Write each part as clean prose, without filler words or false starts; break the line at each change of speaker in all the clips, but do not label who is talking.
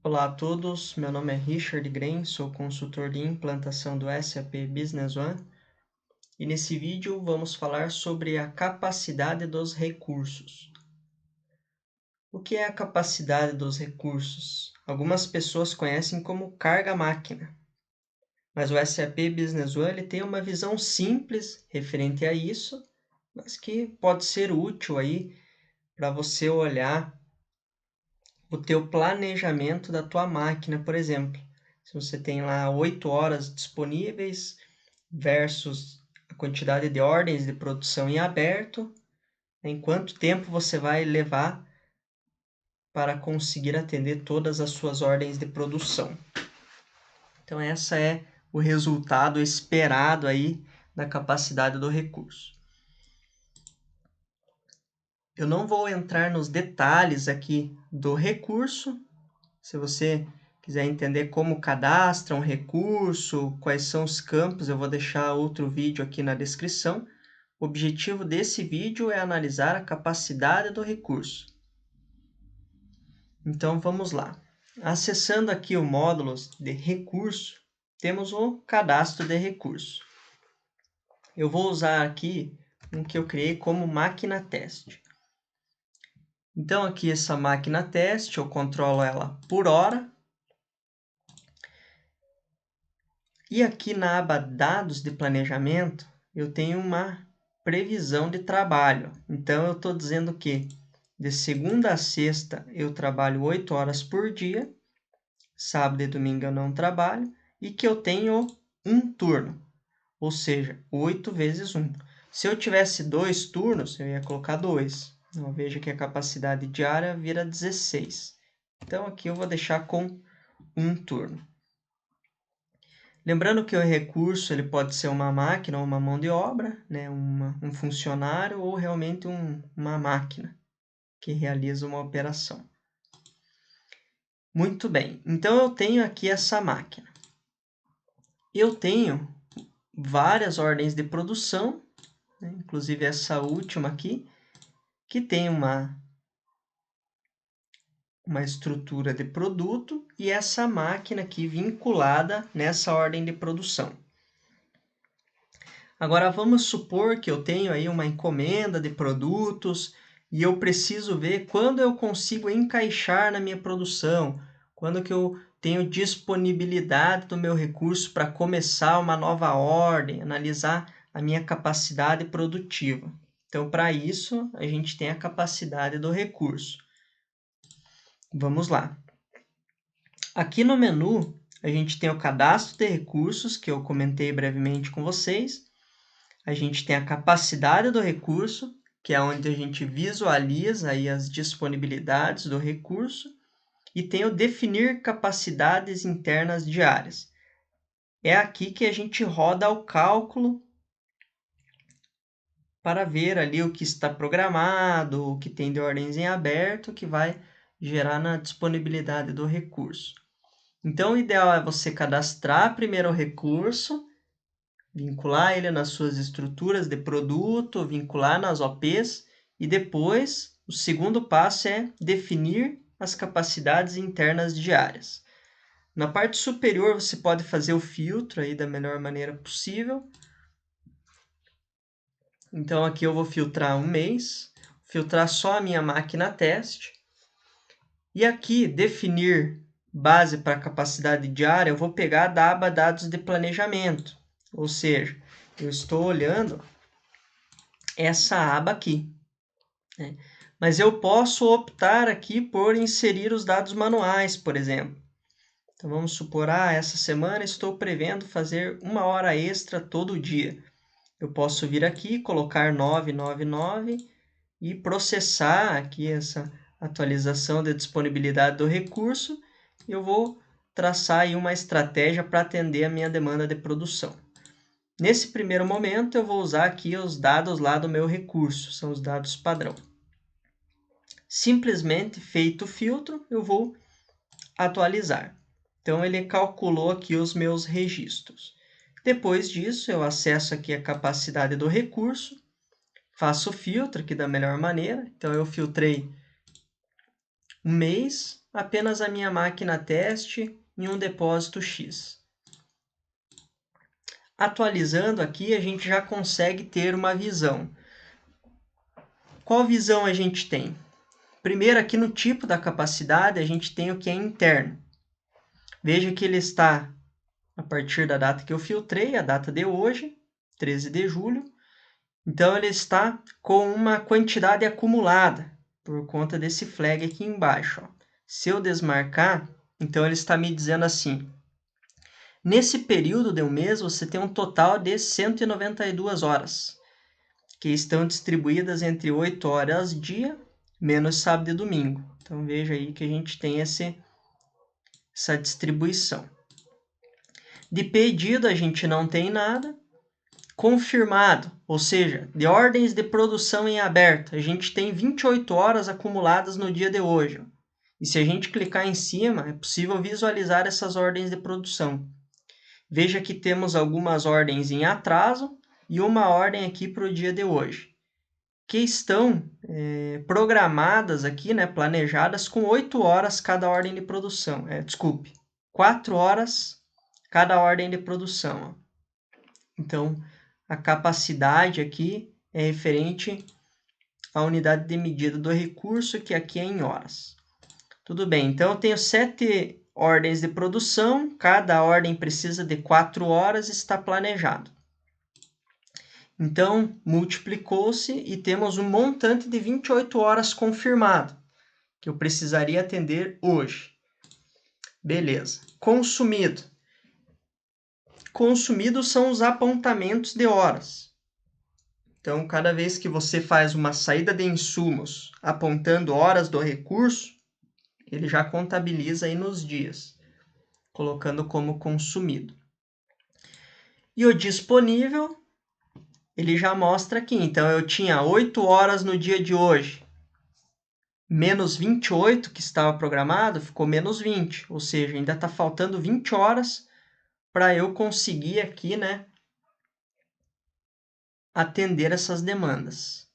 Olá a todos, meu nome é Richard Green, sou consultor de implantação do SAP Business One e nesse vídeo vamos falar sobre a capacidade dos recursos. O que é a capacidade dos recursos? Algumas pessoas conhecem como carga máquina, mas o SAP Business One ele tem uma visão simples referente a isso, mas que pode ser útil aí para você olhar o teu planejamento da tua máquina, por exemplo. Se você tem lá 8 horas disponíveis versus a quantidade de ordens de produção em aberto, em quanto tempo você vai levar para conseguir atender todas as suas ordens de produção. Então, essa é o resultado esperado aí da capacidade do recurso. Eu não vou entrar nos detalhes aqui do recurso. Se você quiser entender como cadastra um recurso, quais são os campos, eu vou deixar outro vídeo aqui na descrição. O objetivo desse vídeo é analisar a capacidade do recurso. Então vamos lá. Acessando aqui o módulo de recurso, temos o cadastro de recurso. Eu vou usar aqui um que eu criei como máquina teste. Então aqui essa máquina teste, eu controlo ela por hora. E aqui na aba Dados de Planejamento, eu tenho uma previsão de trabalho. Então, eu estou dizendo que de segunda a sexta eu trabalho 8 horas por dia, sábado e domingo eu não trabalho, e que eu tenho um turno, ou seja, 8 vezes 1. Se eu tivesse 2 turnos, eu ia colocar 2. Então, veja que a capacidade diária vira 16. Então, aqui eu vou deixar com um turno. Lembrando que o recurso ele pode ser uma máquina ou uma mão de obra, né? um funcionário ou realmente uma máquina que realiza uma operação. Muito bem, então eu tenho aqui essa máquina. Eu tenho várias ordens de produção, né? Inclusive essa última aqui, que tem uma estrutura de produto e essa máquina aqui vinculada nessa ordem de produção. Agora vamos supor que eu tenho aí uma encomenda de produtos e eu preciso ver quando eu consigo encaixar na minha produção, quando que eu tenho disponibilidade do meu recurso para começar uma nova ordem, analisar a minha capacidade produtiva. Então, para isso, a gente tem a capacidade do recurso. Vamos lá. Aqui no menu, a gente tem o cadastro de recursos, que eu comentei brevemente com vocês. A gente tem a capacidade do recurso, que é onde a gente visualiza aí as disponibilidades do recurso, e tem o definir capacidades internas diárias. É aqui que a gente roda o cálculo para ver ali o que está programado, o que tem de ordens em aberto, que vai gerar na disponibilidade do recurso. Então, o ideal é você cadastrar primeiro o recurso, vincular ele nas suas estruturas de produto, vincular nas OPs e depois o segundo passo é definir as capacidades internas diárias. Na parte superior você pode fazer o filtro aí da melhor maneira possível. Então aqui eu vou filtrar um mês, filtrar só a minha máquina teste. E aqui definir base para capacidade diária, eu vou pegar da aba dados de planejamento. Ou seja, eu estou olhando essa aba aqui, né? Mas eu posso optar aqui por inserir os dados manuais, por exemplo. Então, vamos supor, essa semana estou prevendo fazer 1 hora extra todo dia. Eu posso vir aqui, colocar 999 e processar aqui essa atualização da disponibilidade do recurso. E eu vou traçar aí uma estratégia para atender a minha demanda de produção. Nesse primeiro momento, eu vou usar aqui os dados lá do meu recurso, são os dados padrão. Simplesmente feito o filtro, eu vou atualizar. Então, ele calculou aqui os meus registros. Depois disso, eu acesso aqui a capacidade do recurso, faço o filtro aqui da melhor maneira. Então, eu filtrei Um mês, apenas a minha máquina teste em um depósito X. Atualizando aqui, a gente já consegue ter uma visão. Qual visão a gente tem? Primeiro, aqui no tipo da capacidade, a gente tem o que é interno. Veja que ele está, a partir da data que eu filtrei, a data de hoje, 13 de julho. Então, ele está com uma quantidade acumulada, por conta desse flag aqui embaixo. Ó. Se eu desmarcar, então ele está me dizendo assim, nesse período de um mês, você tem um total de 192 horas, que estão distribuídas entre 8 horas dia, menos sábado e domingo. Então, veja aí que a gente tem essa distribuição. De pedido, a gente não tem nada. Confirmado, ou seja, de ordens de produção em aberto, a gente tem 28 horas acumuladas no dia de hoje. E se a gente clicar em cima, é possível visualizar essas ordens de produção. Veja que temos algumas ordens em atraso e uma ordem aqui para o dia de hoje, que estão programadas aqui, né, planejadas com 8 horas cada ordem de produção. 4 horas cada ordem de produção. Ó. Então, a capacidade aqui é referente à unidade de medida do recurso, que aqui é em horas. Tudo bem, então eu tenho 7 ordens de produção, cada ordem precisa de 4 horas, está planejado. Então, multiplicou-se e temos um montante de 28 horas confirmado, que eu precisaria atender hoje. Beleza. Consumido. Consumidos são os apontamentos de horas. Então, cada vez que você faz uma saída de insumos apontando horas do recurso, ele já contabiliza aí nos dias, colocando como consumido. E o disponível, ele já mostra aqui. Então, eu tinha 8 horas no dia de hoje, menos 28 que estava programado, ficou menos 20. Ou seja, ainda está faltando 20 horas para eu conseguir aqui, né, atender essas demandas.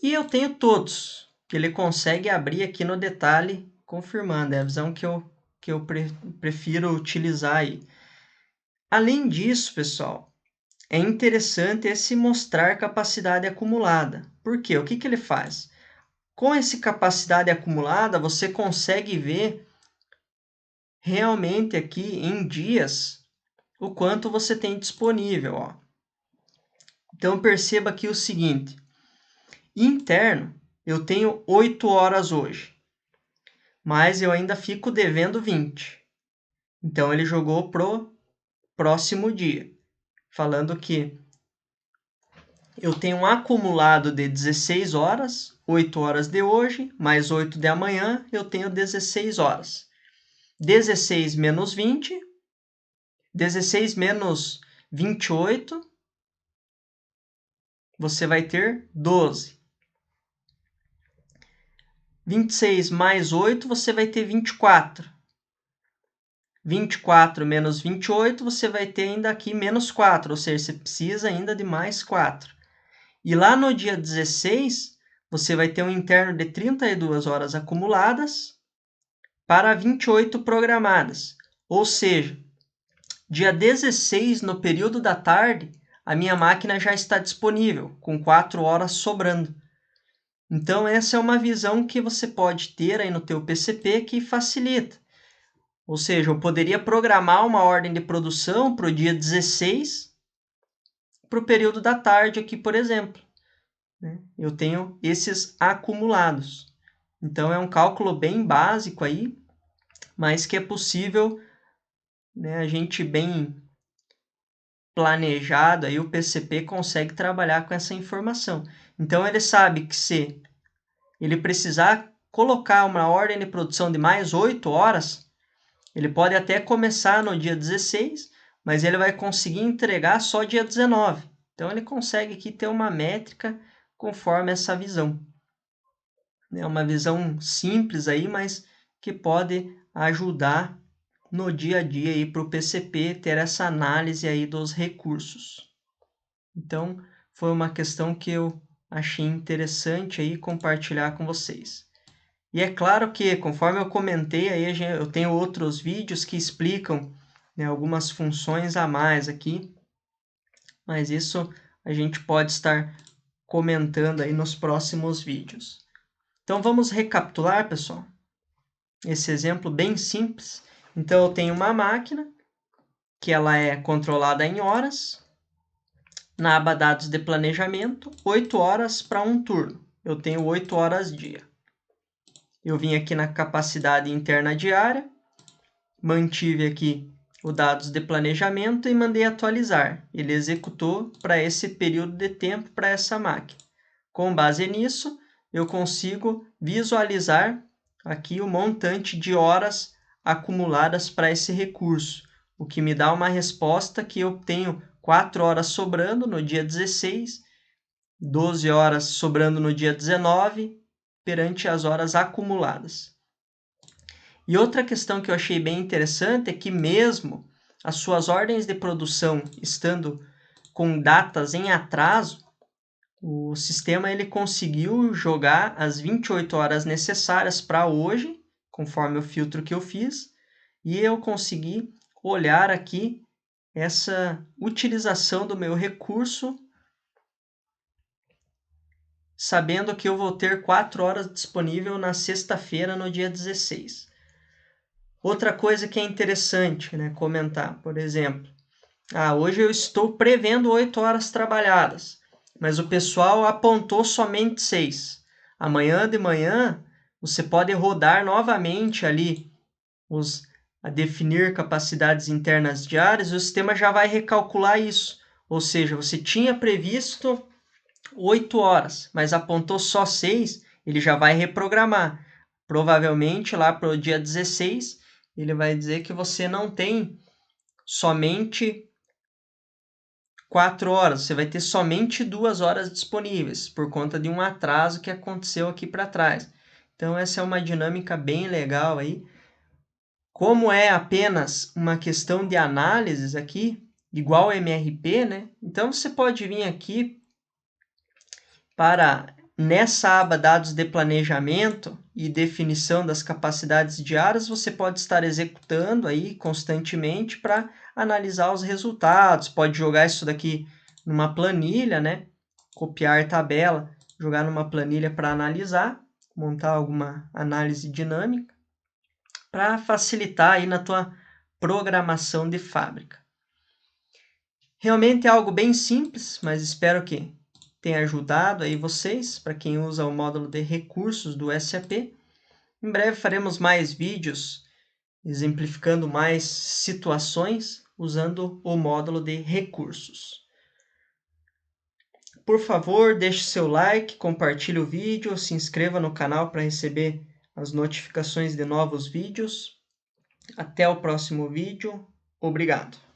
E eu tenho todos, que ele consegue abrir aqui no detalhe, confirmando. É a visão que eu prefiro utilizar aí. Além disso, pessoal, é interessante esse mostrar capacidade acumulada. Por quê? O que ele faz? Com essa capacidade acumulada, você consegue ver realmente aqui em dias o quanto você tem disponível. Ó. Então, perceba aqui o seguinte. Interno, eu tenho 8 horas hoje, mas eu ainda fico devendo 20. Então, ele jogou pro próximo dia, falando que eu tenho um acumulado de 16 horas, 8 horas de hoje, mais 8 de amanhã, eu tenho 16 horas. 16 menos 20, 16 menos 28, você vai ter 12. 26 mais 8, você vai ter 24. 24 menos 28, você vai ter ainda aqui menos 4, ou seja, você precisa ainda de mais 4. E lá no dia 16, você vai ter um interno de 32 horas acumuladas para 28 programadas. Ou seja, dia 16, no período da tarde, a minha máquina já está disponível, com 4 horas sobrando. Então, essa é uma visão que você pode ter aí no teu PCP que facilita. Ou seja, eu poderia programar uma ordem de produção para o dia 16, para o período da tarde aqui, por exemplo. Eu tenho esses acumulados. Então, é um cálculo bem básico aí, mas que é possível, né, a gente bem planejado, aí o PCP consegue trabalhar com essa informação. Então, ele sabe que se ele precisar colocar uma ordem de produção de mais 8 horas, ele pode até começar no dia 16, mas ele vai conseguir entregar só dia 19. Então, ele consegue aqui ter uma métrica conforme essa visão. É uma visão simples aí, mas que pode ajudar no dia a dia aí para o PCP ter essa análise aí dos recursos. Então, foi uma questão que eu achei interessante aí compartilhar com vocês. E é claro que, conforme eu comentei, aí eu tenho outros vídeos que explicam, né, algumas funções a mais aqui, mas isso a gente pode estar comentando aí nos próximos vídeos. Então vamos recapitular, pessoal, esse exemplo bem simples. Então eu tenho uma máquina que ela é controlada em horas. Na aba dados de planejamento, 8 horas para um turno. Eu tenho 8 horas dia. Eu vim aqui na capacidade interna diária, mantive aqui o dados de planejamento e mandei atualizar. Ele executou para esse período de tempo para essa máquina. Com base nisso, eu consigo visualizar aqui o montante de horas acumuladas para esse recurso, o que me dá uma resposta que eu tenho 4 horas sobrando no dia 16, 12 horas sobrando no dia 19, perante as horas acumuladas. E outra questão que eu achei bem interessante é que mesmo as suas ordens de produção estando com datas em atraso, o sistema ele conseguiu jogar as 28 horas necessárias para hoje, conforme o filtro que eu fiz, e eu consegui olhar aqui essa utilização do meu recurso, sabendo que eu vou ter 4 horas disponível na sexta-feira, no dia 16. Outra coisa que é interessante, né, comentar, por exemplo, hoje eu estou prevendo 8 horas trabalhadas, mas o pessoal apontou somente 6. Amanhã de manhã, você pode rodar novamente ali a definir capacidades internas diárias, o sistema já vai recalcular isso. Ou seja, você tinha previsto 8 horas, mas apontou só 6, ele já vai reprogramar. Provavelmente lá para o dia 16, ele vai dizer que você não tem somente 4 horas, você vai ter somente 2 horas disponíveis, por conta de um atraso que aconteceu aqui para trás. Então essa é uma dinâmica bem legal aí. Como é apenas uma questão de análises aqui, igual MRP, né? Então você pode vir aqui para nessa aba dados de planejamento e definição das capacidades diárias, você pode estar executando aí constantemente para analisar os resultados, pode jogar isso daqui numa planilha, né? Copiar tabela, jogar numa planilha para analisar, montar alguma análise dinâmica para facilitar aí na tua programação de fábrica. Realmente é algo bem simples, mas espero que tenha ajudado aí vocês, para quem usa o módulo de recursos do SAP. Em breve faremos mais vídeos exemplificando mais situações usando o módulo de recursos. Por favor, deixe seu like, compartilhe o vídeo, se inscreva no canal para receber as notificações de novos vídeos. Até o próximo vídeo. Obrigado.